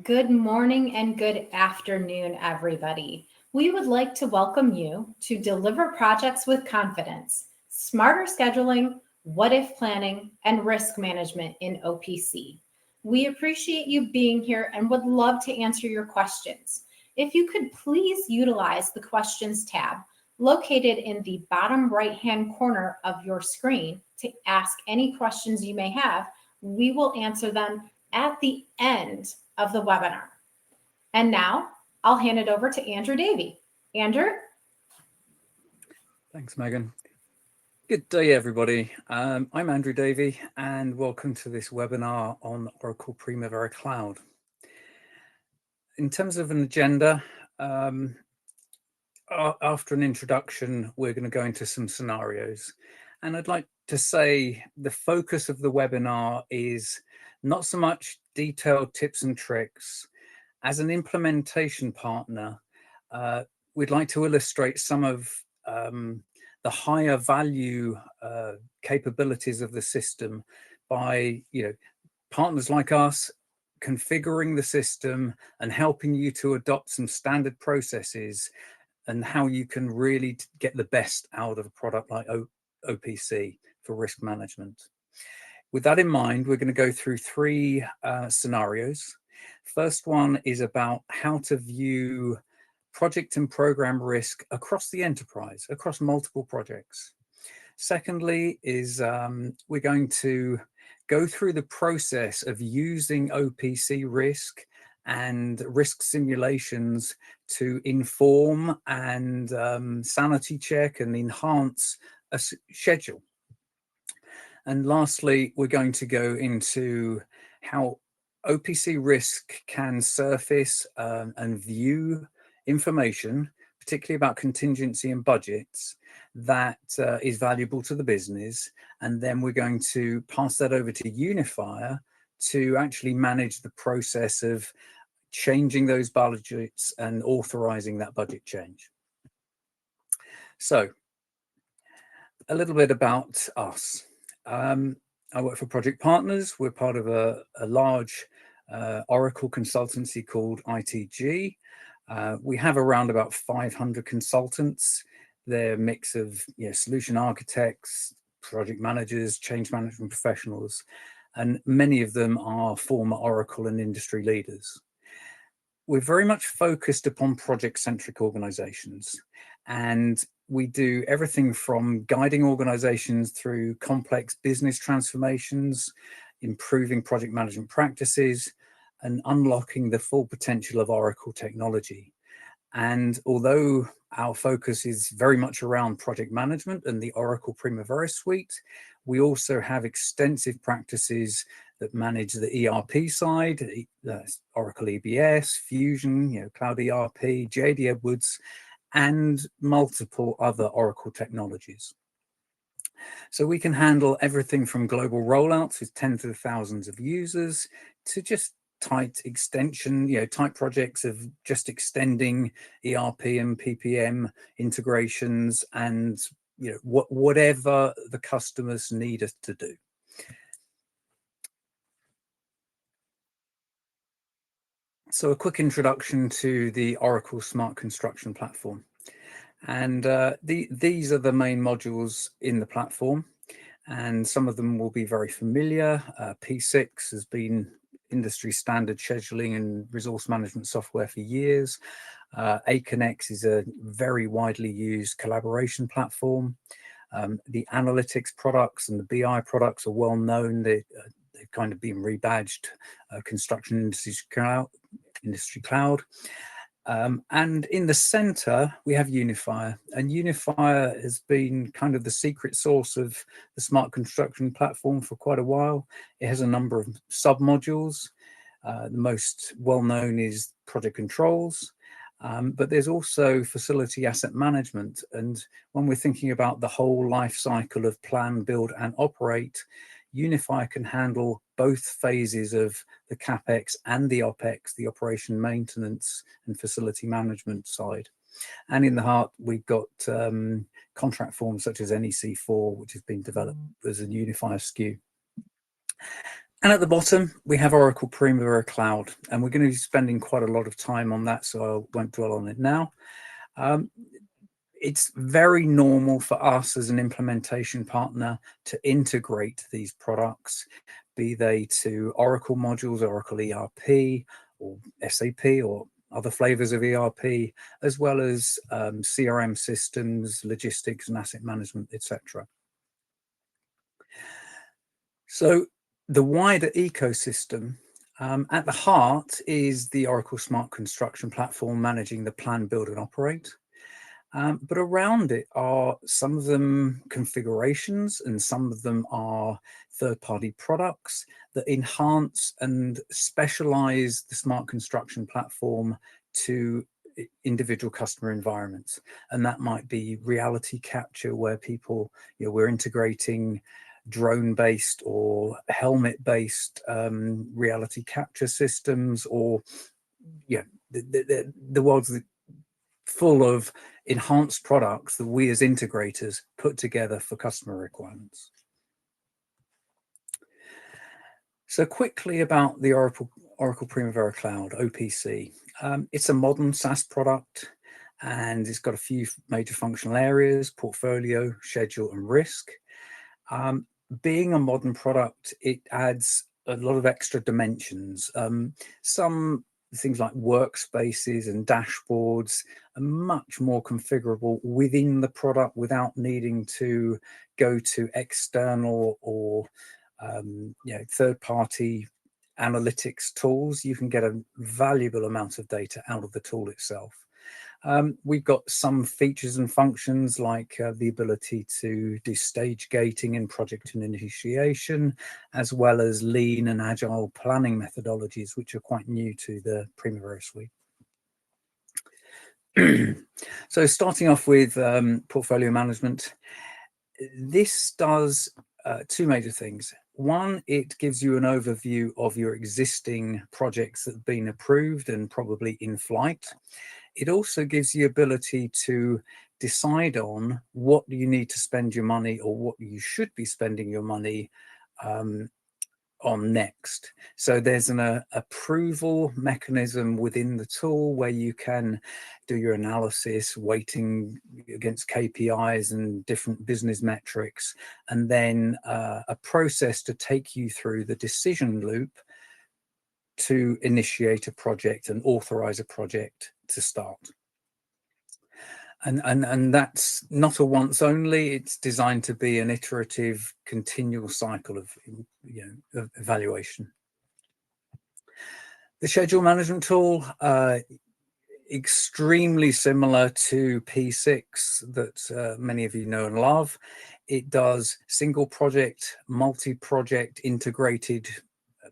Good morning and good afternoon, everybody. We would like to welcome you to Deliver Projects with Confidence, Smarter Scheduling, What If Planning, and Risk Management in OPC. We appreciate you being here and would love to answer your questions. If you could please utilize the Questions tab located in the bottom right-hand corner of your screen to ask any questions you may have, we will answer them at the end of the webinar. And now I'll hand it over to Andrew Davey. Andrew? Thanks, Megan. Good day, everybody. I'm Andrew Davey, and welcome to this webinar on Oracle Primavera Cloud. In terms of an agenda, after an introduction, we're going to go into some scenarios. And I'd like to say the focus of the webinar is not so much detailed tips and tricks. As an implementation partner, we'd like to illustrate some of the higher value capabilities of the system by, partners like us configuring the system and helping you to adopt some standard processes and how you can really get the best out of a product like OPC for risk management. With that in mind, we're going to go through three scenarios. First one is about how to view project and program risk across the enterprise, across multiple projects. Secondly is we're going to go through the process of using OPC risk and risk simulations to inform and sanity check and enhance a schedule. And lastly, we're going to go into how OPC risk can surface and view information, particularly about contingency and budgets, that is valuable to the business. And then we're going to pass that over to Unifier to actually manage the process of changing those budgets and authorizing that budget change. So a little bit about us. I work for Project Partners. We're part of a large Oracle consultancy called ITG. We have around about 500 consultants. They're a mix of solution architects, project managers, change management professionals, and many of them are former Oracle and industry leaders. We're very much focused upon project-centric organizations, and we do everything from guiding organizations through complex business transformations, improving project management practices, and unlocking the full potential of Oracle technology. And although our focus is very much around project management and the Oracle Primavera suite, we also have extensive practices that manage the ERP side, Oracle EBS, Fusion, Cloud ERP, JD Edwards, and multiple other Oracle technologies. So we can handle everything from global rollouts with tens of thousands of users to just tight extension, tight projects of just extending ERP and PPM integrations and whatever the customers need us to do. So a quick introduction to the Oracle Smart Construction Platform. And these are the main modules in the platform, and some of them will be very familiar. P6 has been industry standard scheduling and resource management software for years. Aconex is a very widely used collaboration platform. The analytics products and the BI products are well known. They've kind of been rebadged Construction Industry Cloud. And in the center, we have Unifier, and Unifier has been kind of the secret source of the Smart Construction Platform for quite a while. It has a number of sub-modules. The most well-known is Project Controls, but there's also Facility Asset Management. And when we're thinking about the whole life cycle of plan, build, and operate, Unifier can handle both phases of the CapEx and the OpEx, the operation maintenance and facility management side. And in the heart, we've got contract forms such as NEC4, which has been developed as a Unifier SKU. And at the bottom, we have Oracle Primavera Cloud, and we're going to be spending quite a lot of time on that, so I won't dwell on it now. It's very normal for us as an implementation partner to integrate these products, be they to Oracle modules, Oracle ERP, or SAP, or other flavors of ERP, as well as CRM systems, logistics and asset management, etc. So the wider ecosystem, at the heart is the Oracle Smart Construction Platform managing the plan, build and operate. But around it are some of them configurations and some of them are third-party products that enhance and specialize the smart construction platform to individual customer environments. And that might be reality capture, where people, we're integrating drone-based or helmet-based reality capture systems, or the world's full of enhanced products that we as integrators put together for customer requirements. So quickly about the Oracle Primavera Cloud, OPC. It's a modern SaaS product, and it's got a few major functional areas: portfolio, schedule, and risk. Being a modern product, it adds a lot of extra dimensions. Some things like workspaces and dashboards are much more configurable within the product without needing to go to external or third-party analytics tools. You can get a valuable amount of data out of the tool itself. We've got some features and functions like the ability to do stage gating in project initiation, as well as lean and agile planning methodologies, which are quite new to the Primavera suite. So starting off with portfolio management, this does two major things. One, it gives you an overview of your existing projects that have been approved and probably in flight. It also gives you the ability to decide on what you need to spend your money, or what you should be spending your money on next. So there's an approval mechanism within the tool where you can do your analysis, weighting against KPIs and different business metrics, and then a process to take you through the decision loop to initiate a project and authorize a project to start. And that's not a once only. It's designed to be an iterative, continual cycle of of evaluation. The schedule management tool, extremely similar to P6 that many of you know and love. It does single project, multi-project integrated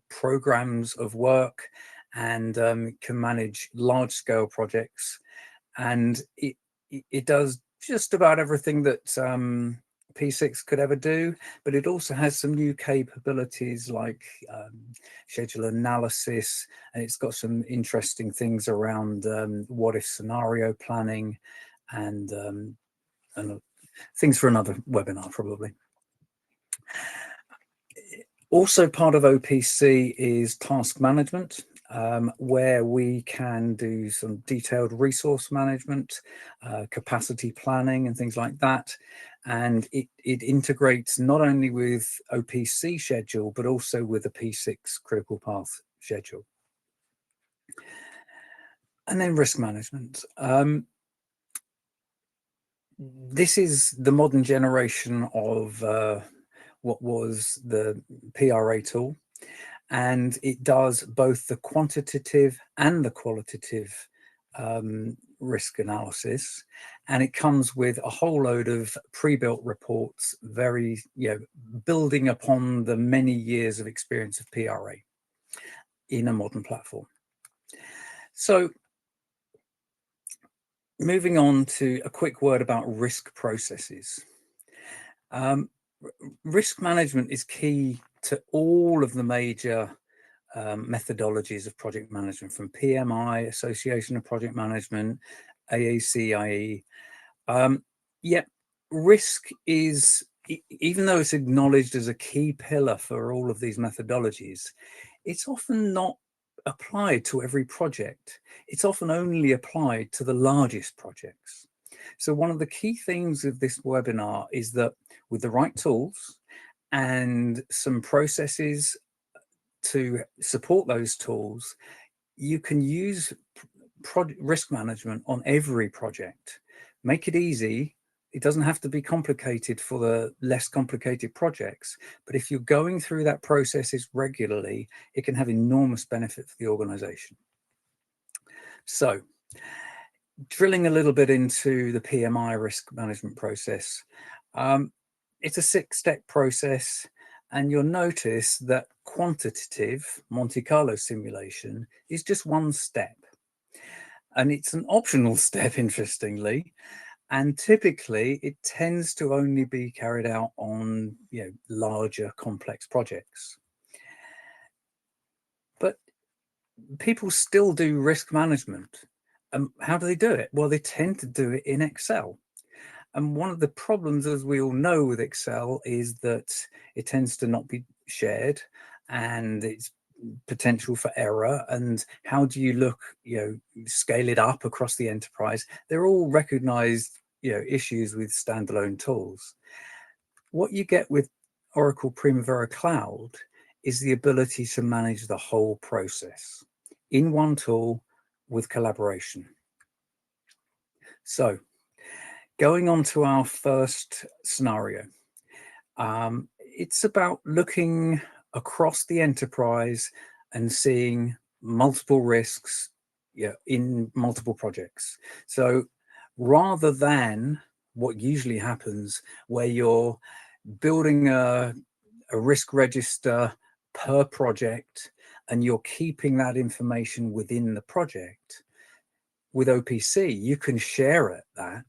programs of work, and can manage large-scale projects. And it does just about everything that P6 could ever do, but it also has some new capabilities like schedule analysis, and it's got some interesting things around what if scenario planning, and things for another webinar probably. Also part of OPC is task management, where we can do some detailed resource management, capacity planning and things like that. And it integrates not only with OPC schedule, but also with the P6 critical path schedule. And then risk management. This is the modern generation of what was the PRA tool, and it does both the quantitative and the qualitative risk analysis, and it comes with a whole load of pre-built reports, very building upon the many years of experience of PRA in a modern platform. So moving on to a quick word about risk processes. Risk management is key to all of the major methodologies of project management, from PMI, Association of Project Management, AACIE. Yet risk is even though it's acknowledged as a key pillar for all of these methodologies, it's often not applied to every project. It's often only applied to the largest projects. So one of the key things of this webinar is that with the right tools and some processes to support those tools, you can use risk management on every project. Make it easy. It doesn't have to be complicated for the less complicated projects, but if you're going through that processes regularly, it can have enormous benefit for the organization. So drilling a little bit into the PMI risk management process, it's a 6-step process, and you'll notice that quantitative Monte Carlo simulation is just one step. And it's an optional step, interestingly, and typically it tends to only be carried out on larger complex projects. But people still do risk management. How do they do it? Well, they tend to do it in Excel. And one of the problems, as we all know with Excel, is that it tends to not be shared, and it's potential for error. And how do you look, scale it up across the enterprise? They're all recognized, issues with standalone tools. What you get with Oracle Primavera Cloud is the ability to manage the whole process in one tool with collaboration. So going on to our first scenario, it's about looking across the enterprise and seeing multiple risks in multiple projects. So rather than what usually happens where you're building a risk register per project and you're keeping that information within the project, with OPC, you can share that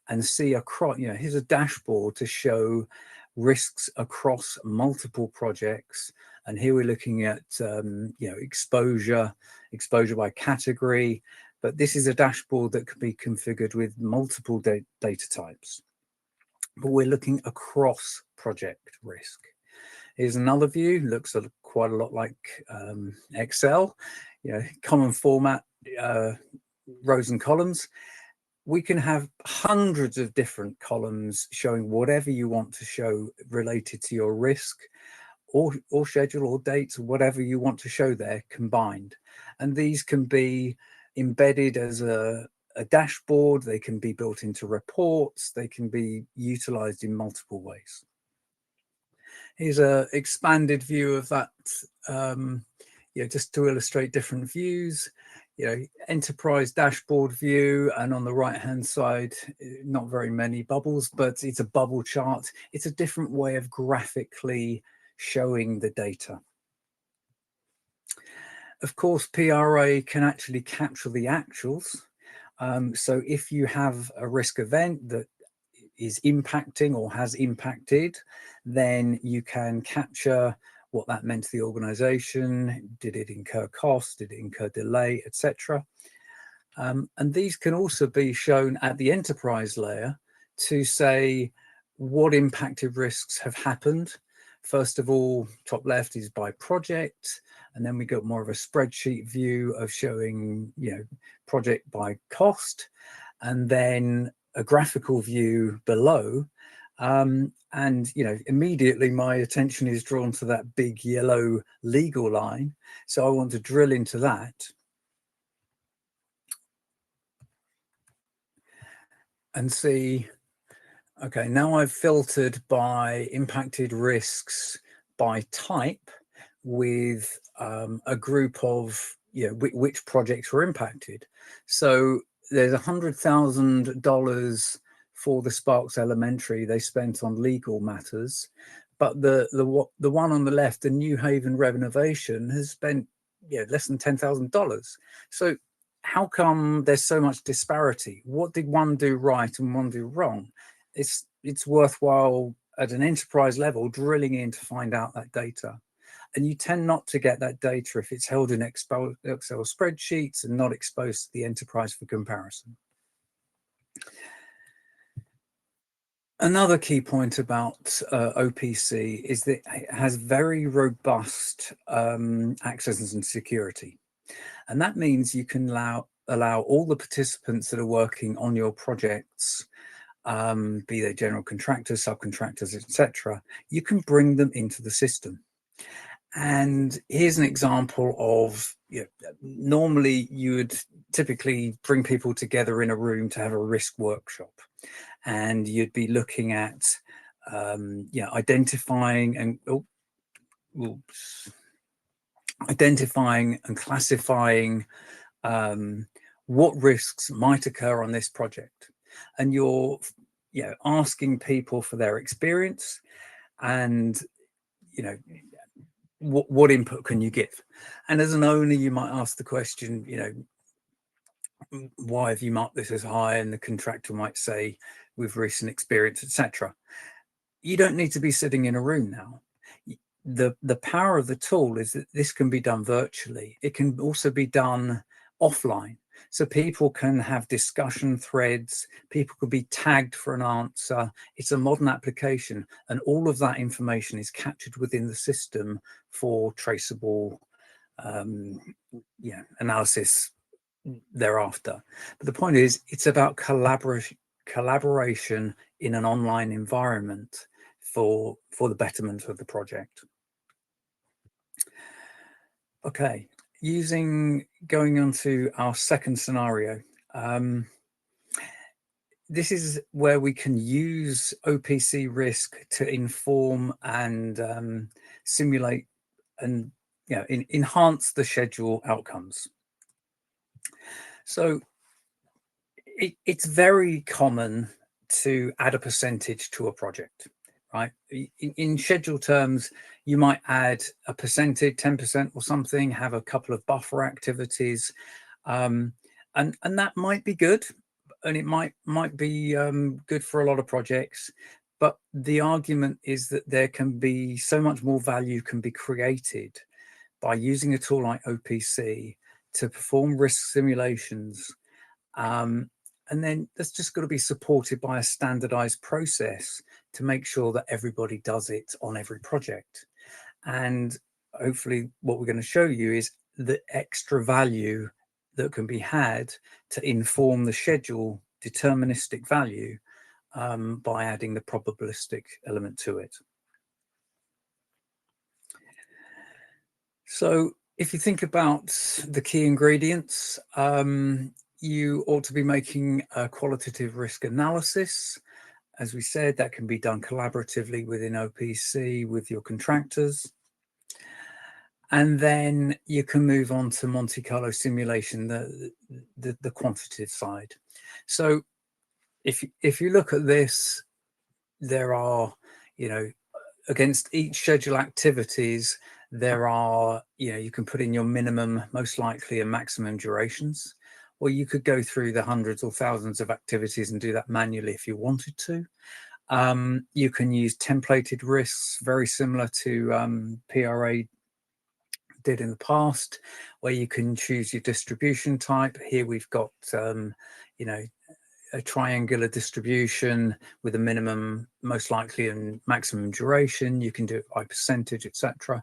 and see across, here's a dashboard to show risks across multiple projects. And here we're looking at, exposure by category, but this is a dashboard that could be configured with multiple data types. But we're looking across project risk. Here's another view, looks quite a lot like Excel, common format, rows and columns. We can have hundreds of different columns showing whatever you want to show related to your risk or schedule or dates, whatever you want to show there combined. And these can be embedded as a dashboard, they can be built into reports, they can be utilized in multiple ways. Here's an expanded view of that, just to illustrate different views. Enterprise dashboard view, and on the right hand side, not very many bubbles, but it's a bubble chart. It's a different way of graphically showing the data. Of course, PRA can actually capture the actuals. So if you have a risk event that is impacting or has impacted, then you can capture what that meant to the organization. Did it incur costs? Did it incur delay, etc.? And these can also be shown at the enterprise layer to say what impacted risks have happened. First of all, top left is by project, and then we got more of a spreadsheet view of showing, project by cost, and then a graphical view below. And immediately my attention is drawn to that big yellow legal line. So I want to drill into that. And see, okay, now I've filtered by impacted risks by type with a group of, which projects were impacted. So there's $100,000 for the Sparks Elementary they spent on legal matters, but the one on the left, the New Haven renovation, has spent less than $10,000. So how come there's so much disparity? What did one do right and one do wrong? It's worthwhile at an enterprise level drilling in to find out that data. And you tend not to get that data if it's held in Excel spreadsheets and not exposed to the enterprise for comparison. Another key point about OPC is that it has very robust access and security. And that means you can allow all the participants that are working on your projects, be they general contractors, subcontractors, etc., you can bring them into the system. And here's an example of, normally you would typically bring people together in a room to have a risk workshop, and you'd be looking at identifying and classifying what risks might occur on this project, and you're asking people for their experience and what input can you give. And as an owner, you might ask the question, why have you marked this as high? And the contractor might say, with recent experience, etc. You don't need to be sitting in a room now. The power of the tool is that this can be done virtually. It can also be done offline. So people can have discussion threads, people could be tagged for an answer. It's a modern application, and all of that information is captured within the system for traceable analysis thereafter. But the point is, it's about collaboration in an online environment for the betterment of the project. Okay, going on to our second scenario. This is where we can use OPC risk to inform and simulate and enhance the schedule outcomes. So it's very common to add a percentage to a project, right? In schedule terms, you might add a percentage, 10% or something, have a couple of buffer activities, and that might be good, and it might be good for a lot of projects. But the argument is that there can be so much more value can be created by using a tool like OPC to perform risk simulations. And then that's just got to be supported by a standardized process to make sure that everybody does it on every project. And hopefully what we're going to show you is the extra value that can be had to inform the schedule deterministic value by adding the probabilistic element to it. So if you think about the key ingredients, you ought to be making a qualitative risk analysis. As we said, that can be done collaboratively within OPC with your contractors. And then you can move on to Monte Carlo simulation, the quantitative side. So if you look at this, there are, against each schedule activities, there are, you can put in your minimum, most likely, and maximum durations, or you could go through the hundreds or thousands of activities and do that manually if you wanted to. You can use templated risks, very similar to PRA did in the past, where you can choose your distribution type. Here we've got, a triangular distribution with a minimum, most likely, and maximum duration. You can do it by percentage, etc.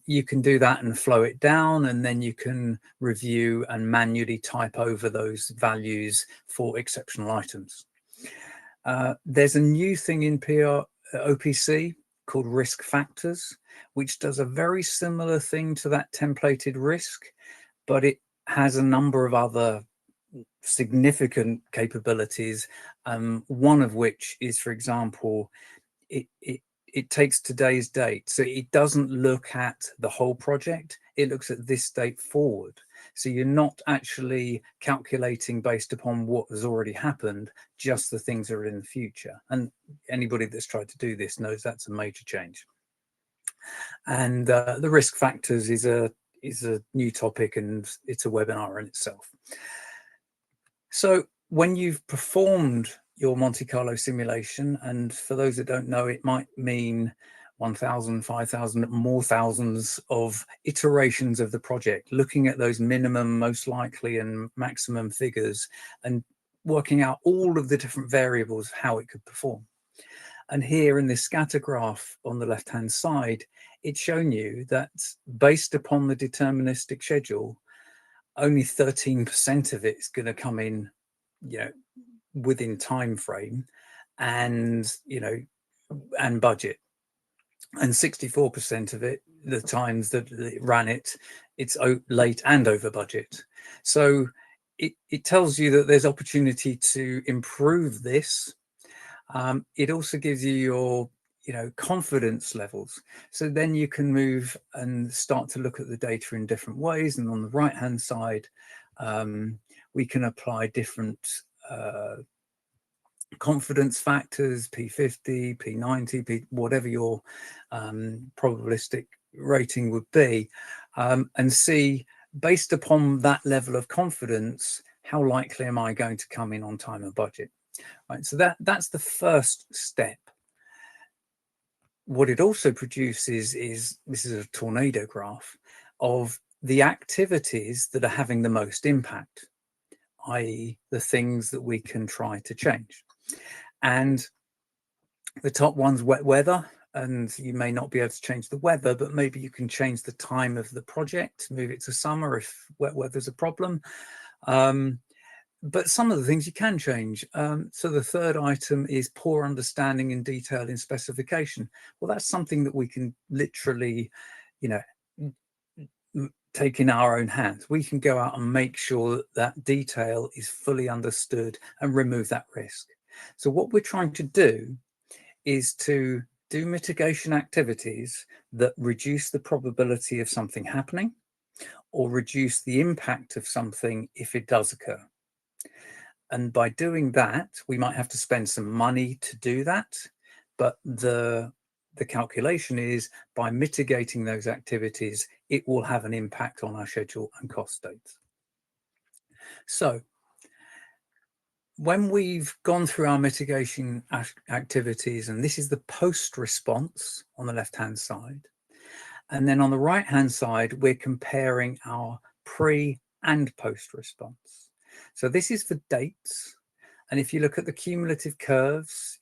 You can do that and flow it down, and then you can review and manually type over those values for exceptional items. There's a new thing in OPC called risk factors, which does a very similar thing to that templated risk, but it has a number of other significant capabilities, one of which is, for example, it takes today's date. So it doesn't look at the whole project, it looks at this date forward. So you're not actually calculating based upon what has already happened, just the things that are in the future. And anybody that's tried to do this knows that's a major change. And the risk factors is a new topic, and it's a webinar in itself. So when you've performed your Monte Carlo simulation, and for those that don't know, it might mean 1,000, 5,000, more thousands of iterations of the project, looking at those minimum, most likely, and maximum figures, and working out all of the different variables of how it could perform. And here in this scatter graph on the left-hand side, it's shown you that based upon the deterministic schedule, only 13% of it is going to come in, within time frame and, and budget. And 64% of it, the times that it ran it, it's late and over budget. So it tells you that there's opportunity to improve this. It also gives you your confidence levels. So then you can move and start to look at the data in different ways. And on the right hand side, we can apply different confidence factors, P50, P90, whatever your probabilistic rating would be, and see, based upon that level of confidence, how likely am I going to come in on time and budget? Right, so that's the first step. What it also produces is, this is a tornado graph of the activities that are having the most impact, i.e. the things that we can try to change. And the top one's wet weather, and you may not be able to change the weather, but maybe you can change the time of the project, move it to summer if wet weather's a problem. But some of the things you can change. So the third item is poor understanding and detail in specification. Well, that's something that we can literally, take in our own hands. We can go out and make sure that that detail is fully understood and remove that risk. So what we're trying to do is to do mitigation activities that reduce the probability of something happening or reduce the impact of something if it does occur. And by doing that, we might have to spend some money to do that, but the calculation is by mitigating those activities, it will have an impact on our schedule and cost dates. So when we've gone through our mitigation activities, and this is the post response on the left-hand side, and then on the right-hand side, we're comparing our pre and post response. So this is for dates. And if you look at the cumulative curves,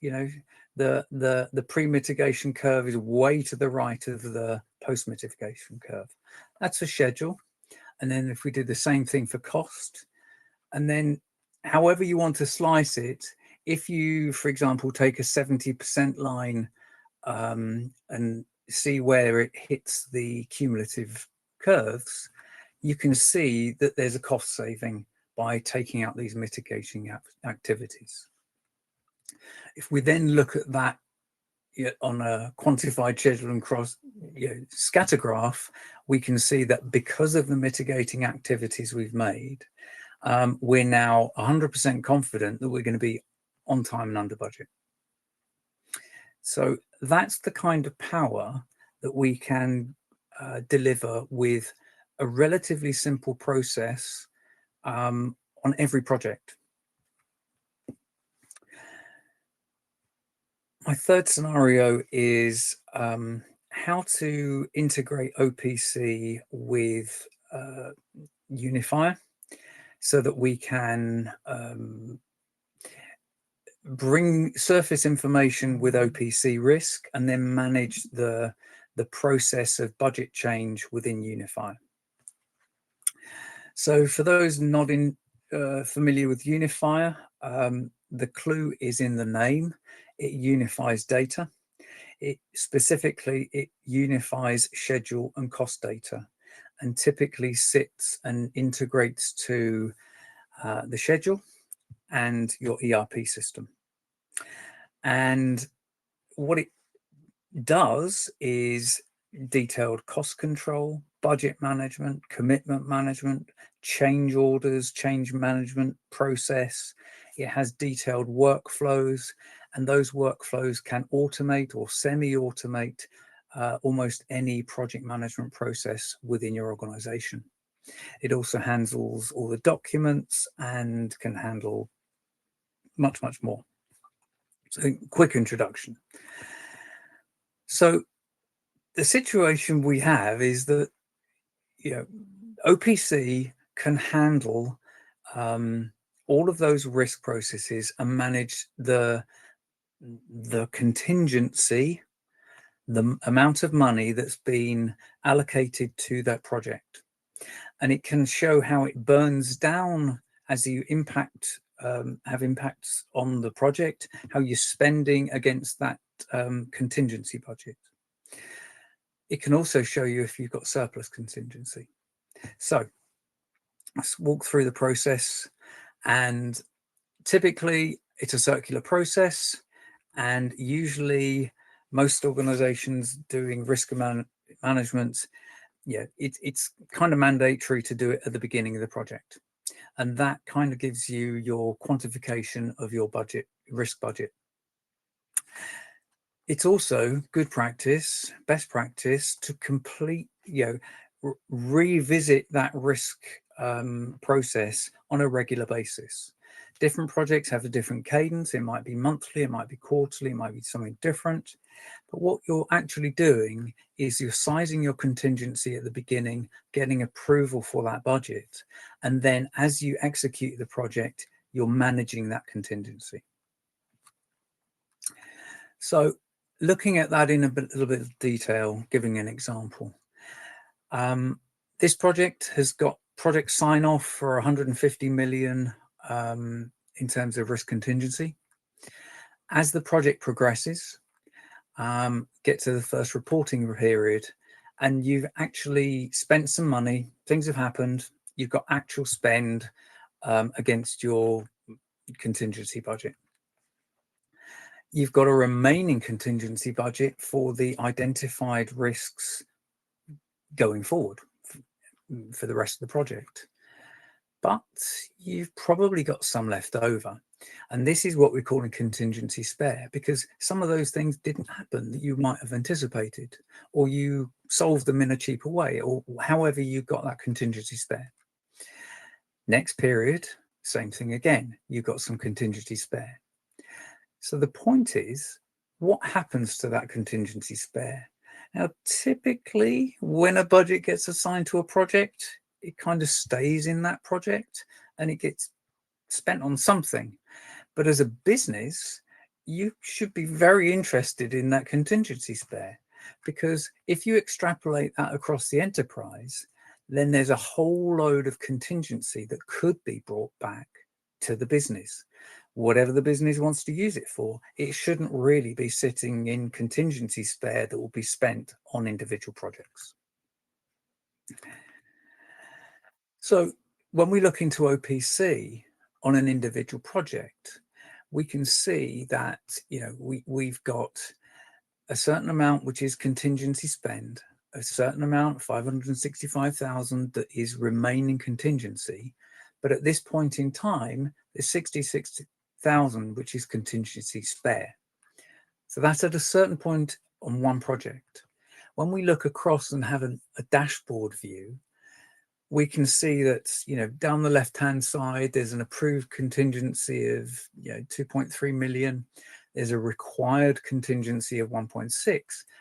the pre-mitigation curve is way to the right of the post-mitigation curve. That's for schedule. And then if we do the same thing for cost, and then however you want to slice it, if you, for example, take a 70% line and see where it hits the cumulative curves, you can see that there's a cost saving by taking out these mitigating activities. If we then look at that on a quantified schedule and cross scatter graph, we can see that because of the mitigating activities we've made, we're now 100% confident that we're going to be on time and under budget. So that's the kind of power that we can deliver with a relatively simple process on every project. My third scenario is how to integrate OPC with Unifier so that we can bring surface information with OPC risk and then manage the process of budget change within Unifier. So for those not familiar with Unifier, the clue is in the name. It unifies data. It unifies schedule and cost data, and typically sits and integrates to the schedule and your ERP system. And what it does is detailed cost control, budget management, commitment management, change orders, change management process. It has detailed workflows, and those workflows can automate or semi-automate almost any project management process within your organization. It also handles all the documents and can handle much, much more. So quick introduction. So the situation we have is that OPC can handle all of those risk processes and manage the the contingency, the amount of money that's been allocated to that project. And it can show how it burns down as you have impacts on the project, how you're spending against that contingency budget. It can also show you if you've got surplus contingency. So let's walk through the process, and typically it's a circular process, and usually most organizations doing risk management, it's kind of mandatory to do it at the beginning of the project. And that kind of gives you your quantification of your budget, risk budget. It's also good practice, best practice to complete, revisit that risk process on a regular basis. Different projects have a different cadence. It might be monthly, it might be quarterly, it might be something different. But what you're actually doing is you're sizing your contingency at the beginning, getting approval for that budget. And then as you execute the project, you're managing that contingency. So looking at that in a little bit of detail, giving an example. This project has got project sign off for 150 million in terms of risk contingency. As the project progresses, get to the first reporting period, and you've actually spent some money, things have happened, you've got actual spend against your contingency budget. You've got a remaining contingency budget for the identified risks going forward for the rest of the project. But you've probably got some left over. And this is what we call a contingency spare, because some of those things didn't happen that you might have anticipated, or you solved them in a cheaper way, or however you got that contingency spare. Next period, same thing again, you've got some contingency spare. So the point is, what happens to that contingency spare? Now, typically, when a budget gets assigned to a project, it kind of stays in that project and it gets spent on something. But as a business, you should be very interested in that contingency spare, because if you extrapolate that across the enterprise, then there's a whole load of contingency that could be brought back to the business. Whatever the business wants to use it for, it shouldn't really be sitting in contingency spare that will be spent on individual projects. So when we look into OPC on an individual project, we can see that, we've got a certain amount which is contingency spend, a certain amount, 565,000, that is remaining contingency. But at this point in time, there's 66,000 which is contingency spare. So that's at a certain point on one project. When we look across and have a dashboard view, we can see that, down the left-hand side, there's an approved contingency of 2.3 million. There's a required contingency of 1.6,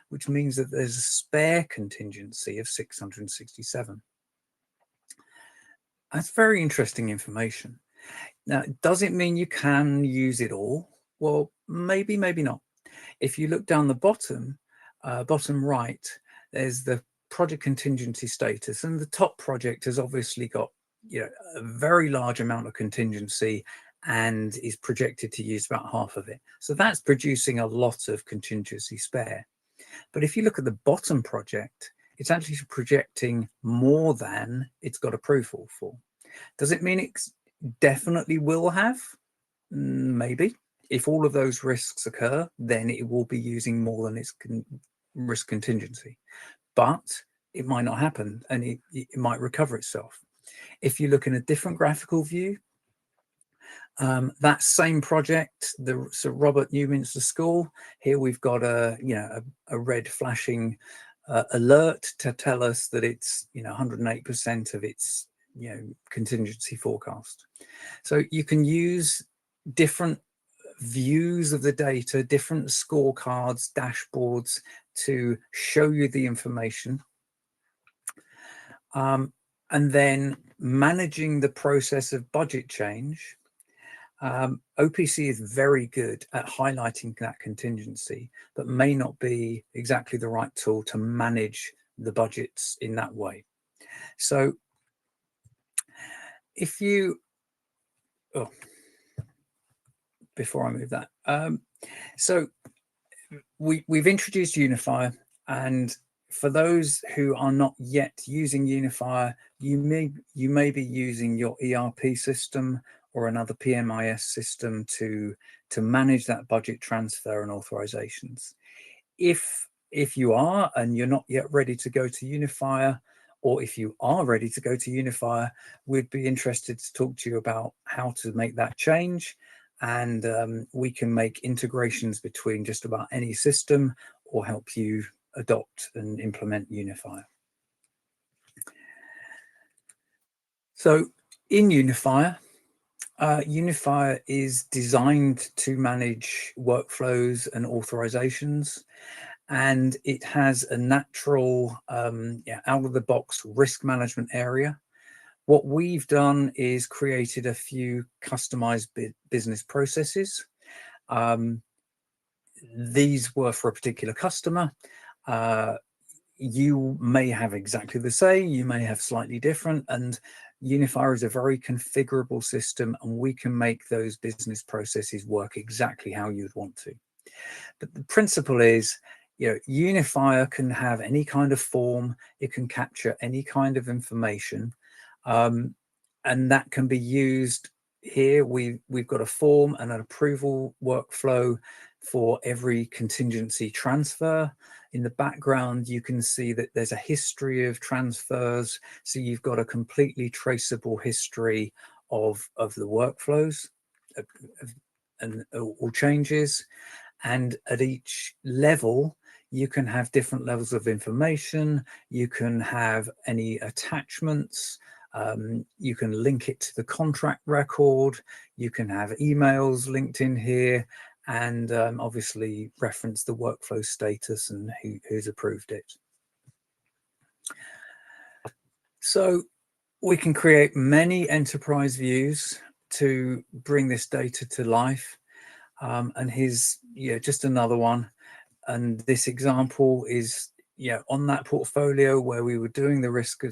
which means that there's a spare contingency of 667. That's very interesting information. Now, does it mean you can use it all? Well, maybe, maybe not. If you look down the bottom right, there's the project contingency status, and the top project has obviously got a very large amount of contingency and is projected to use about half of it. So that's producing a lot of contingency spare. But if you look at the bottom project, it's actually projecting more than it's got approval for. Does it mean it definitely will have? Maybe. If all of those risks occur, then it will be using more than its risk contingency. But it might not happen, and it might recover itself. If you look in a different graphical view, that same project, the Robert Newminster School, here we've got a red flashing alert to tell us that it's 108% of its contingency forecast. So you can use different views of the data, different scorecards, dashboards to show you the information. And then managing the process of budget change OPC is very good at highlighting that contingency, but may not be exactly the right tool to manage the budgets in that way. So if you, before I move that, so we've introduced Unifier, and for those who are not yet using Unifier, you may be using your ERP system or another PMIS system to manage that budget transfer and authorizations. If you are and you're not yet ready to go to Unifier, or if you are ready to go to Unifier, we'd be interested to talk to you about how to make that change. And we can make integrations between just about any system or help you adopt and implement Unifier. So in Unifier, Unifier is designed to manage workflows and authorizations, and it has a natural out-of-the-box risk management area. What we've done is created a few customized business processes. These were for a particular customer. You may have exactly the same, you may have slightly different, and Unifier is a very configurable system, and we can make those business processes work exactly how you'd want to. But the principle is, Unifier can have any kind of form, it can capture any kind of information, and that can be used here. We've got a form and an approval workflow for every contingency transfer. In the background, you can see that there's a history of transfers. So you've got a completely traceable history of the workflows and all changes. And at each level, you can have different levels of information. You can have any attachments. You can link it to the contract record. You can have emails linked in here, and obviously reference the workflow status and who's approved it. So we can create many enterprise views to bring this data to life. And here's just another one. And this example is on that portfolio where we were doing the risk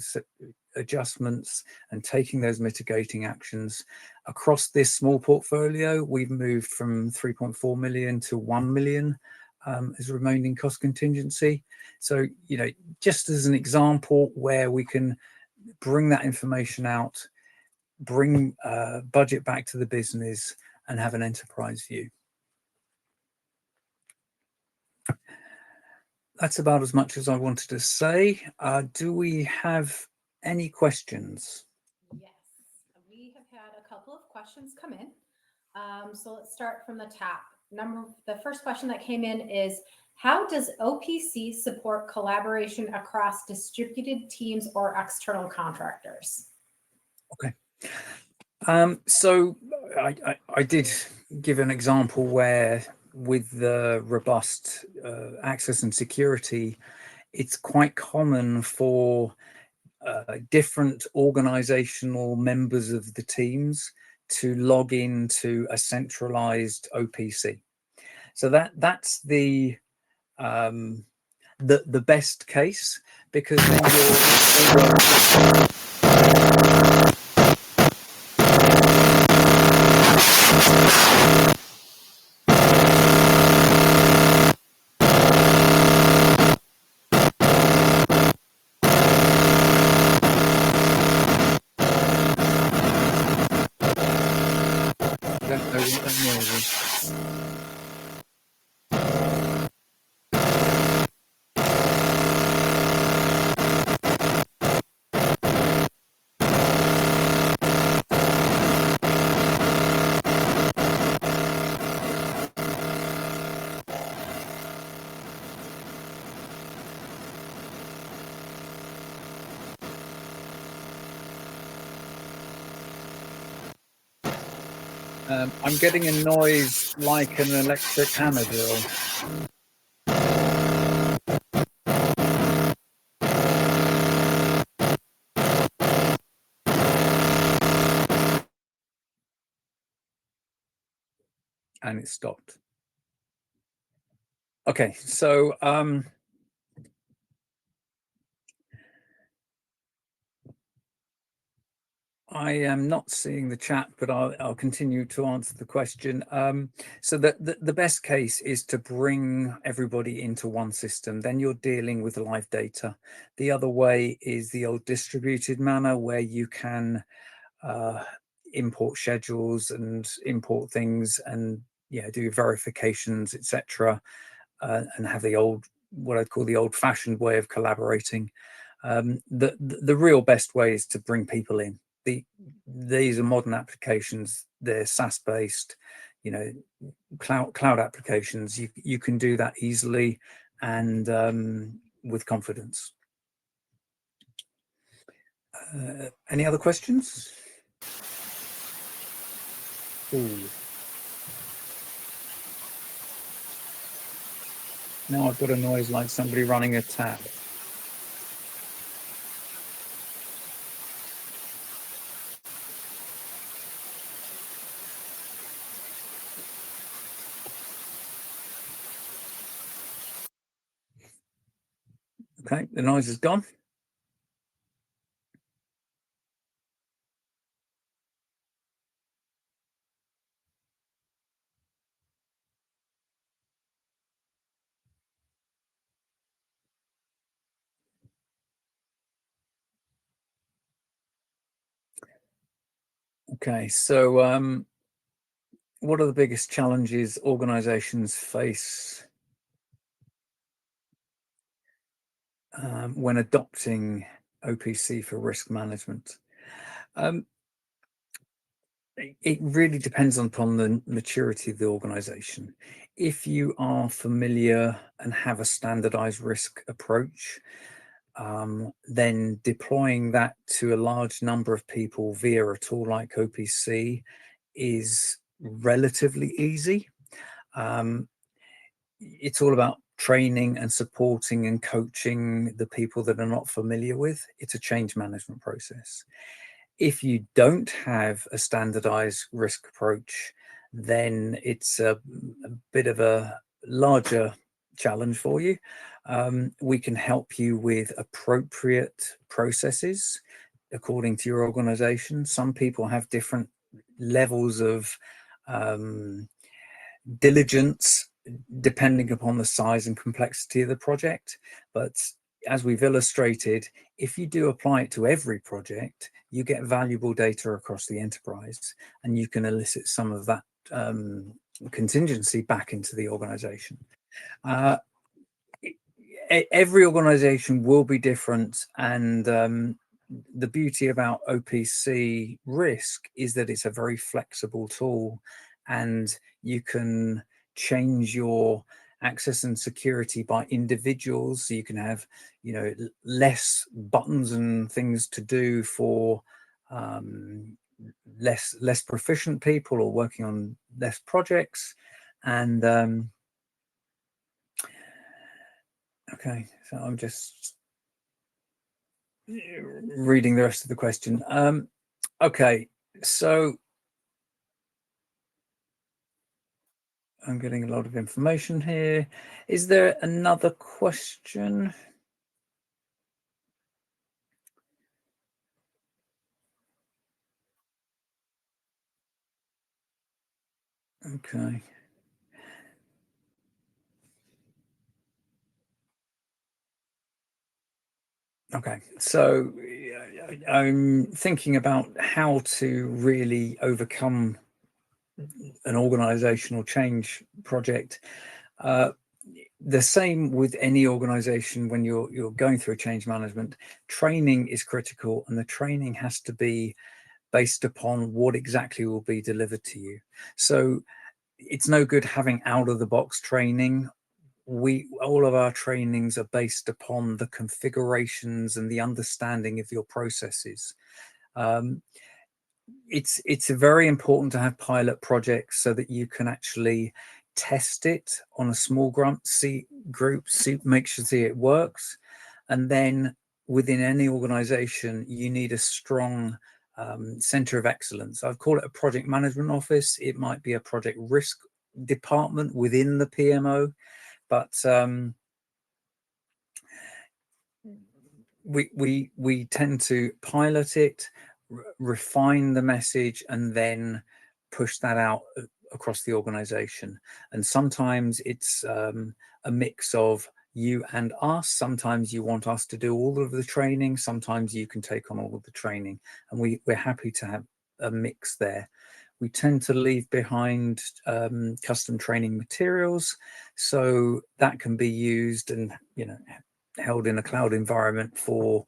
adjustments and taking those mitigating actions. Across this small portfolio, we've moved from 3.4 million to 1 million as remaining cost contingency. So just as an example where we can bring that information out, bring budget back to the business, and have an enterprise view. That's about as much as I wanted to say. Do we have any questions? Yes, we have had a couple of questions come in. So let's start from the top. The first question that came in is, how does OPC support collaboration across distributed teams or external contractors? Okay. So I did give an example where with the robust access and security, it's quite common for different organizational members of the teams to log into a centralized OPC. So that's the best case, because then you're I'm getting a noise like an electric hammer drill. and it stopped. Okay, so I am not seeing the chat, but I'll continue to answer the question. So the best case is to bring everybody into one system. Then you're dealing with live data. The other way is the old distributed manner, where you can import schedules and import things and do verifications, etc., and have the what I'd call the old-fashioned way of collaborating. The real best way is to bring people in. These are modern applications. They're SaaS based, cloud applications. You can do that easily and with confidence. Any other questions? Ooh. Now I've got a noise like somebody running a tap. Okay, the noise is gone. Okay, so what are the biggest challenges organizations face when adopting OPC for risk management? It really depends upon the maturity of the organization. If you are familiar and have a standardized risk approach, then deploying that to a large number of people via a tool like OPC is relatively easy. It's all about training and supporting and coaching the people that are not familiar with. It's a change management process. If you don't have a standardized risk approach, then it's a bit of a larger challenge for you. We can help you with appropriate processes according to your organization. Some people have different levels of diligence depending upon the size and complexity of the project. But as we've illustrated, if you do apply it to every project, you get valuable data across the enterprise, and you can elicit some of that contingency back into the organization. Every organization will be different, and the beauty about OPC risk is that it's a very flexible tool, and you can change your access and security by individuals. So you can have, less buttons and things to do for less proficient people or working on less projects. And okay, so I'm just reading the rest of the question. Okay, so I'm getting a lot of information here. Is there another question? Okay. Okay, so I'm thinking about how to really overcome an organizational change project. The same with any organization. When you're going through change management, training is critical, and the training has to be based upon what exactly will be delivered to you. So it's no good having out of the box training. All of our trainings are based upon the configurations and the understanding of your processes. It's very important to have pilot projects so that you can actually test it on a small group, make sure it works. And then within any organization, you need a strong center of excellence. I'd call it a project management office. It might be a project risk department within the PMO, but we tend to pilot it, refine the message, and then push that out across the organization. And sometimes it's a mix of you and us. Sometimes you want us to do all of the training. Sometimes you can take on all of the training, and we're happy to have a mix there. We tend to leave behind custom training materials, so that can be used and, you know, held in a cloud environment for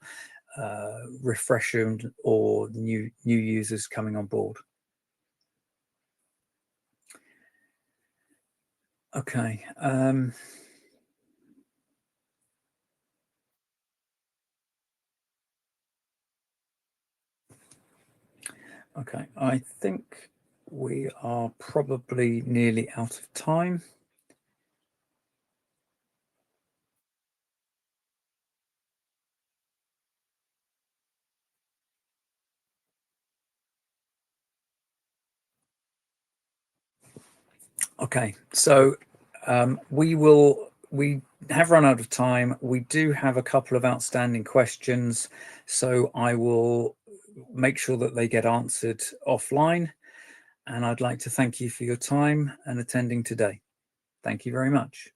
refreshing or new users coming on board. Okay. Okay, I think we are probably nearly out of time. Okay, so we have run out of time. We do have a couple of outstanding questions, so I will make sure that they get answered offline. And I'd like to thank you for your time and attending today. Thank you very much.